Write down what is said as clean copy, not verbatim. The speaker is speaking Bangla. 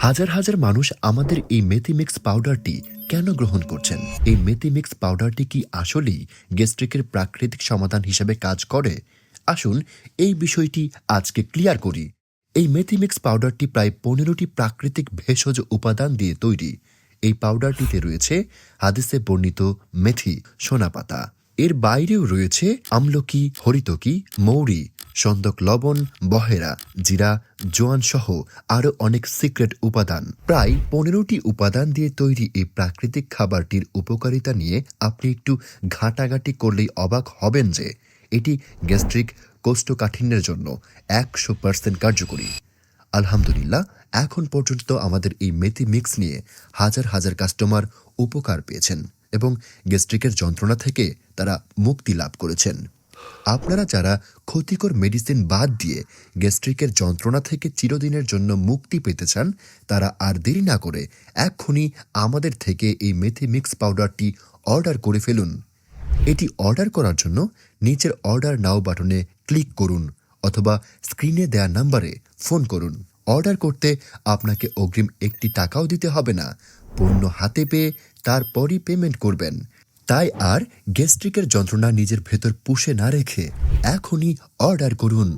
হাজার হাজার মানুষ আমাদের এই মেথিমিক্স পাউডারটি কেন গ্রহণ করছেন? এই মেথিমিক্স পাউডারটি কি আসলেই গ্যাস্ট্রিকের প্রাকৃতিক সমাধান হিসেবে কাজ করে? আসুন এই বিষয়টি আজকে ক্লিয়ার করি। এই মেথিমিক্স পাউডারটি প্রায় 15টি প্রাকৃতিক ভেষজ উপাদান দিয়ে তৈরি। এই পাউডারটিতে রয়েছে হাদিসে বর্ণিত মেথি, সোনাপাতা। এর বাইরেও রয়েছে আমলকি, হরিতকি, মৌরি, সন্দক লবণ, বহেরা, জিরা, জোয়ান সহ আরও অনেক সিক্রেট উপাদান। প্রায় 15টি উপাদান দিয়ে তৈরি এই প্রাকৃতিক খাবারটির উপকারিতা নিয়ে আপনি একটু ঘাটাঘাটি করলেই অবাক হবেন যে এটি গ্যাস্ট্রিক কোষ্ঠকাঠিন্যের জন্য 100% কার্যকরী। আলহামদুলিল্লাহ, এখন পর্যন্ত আমাদের এই মেথি মিক্স নিয়ে হাজার হাজার কাস্টমার উপকার পেয়েছেন এবং গ্যাস্ট্রিকের যন্ত্রণা থেকে তারা মুক্তি লাভ করেছেন। আপনারা যারা ক্ষতিকর মেডিসিন বাদ দিয়ে গ্যাস্ট্রিকের যন্ত্রণা থেকে চিরদিনের জন্য মুক্তি পেতে চান, তারা আর দেরি না করে এক্ষুনি আমাদের থেকে এই মেথি মিক্স পাউডারটি অর্ডার করে ফেলুন। এটি অর্ডার করার জন্য নিচের অর্ডার নাও বাটনে ক্লিক করুন অথবা স্ক্রিনে দেয়া নাম্বারে ফোন করুন। অর্ডার করতে আপনাকে অগ্রিম 1 টাকাও দিতে হবে না। পণ্য হাতে পেয়ে তারপরই পেমেন্ট করবেন। তাই আর গ্যাস্ট্রিকের যন্ত্রণা নিজের ভেতর পুষে না রেখে এখনই অর্ডার করুন।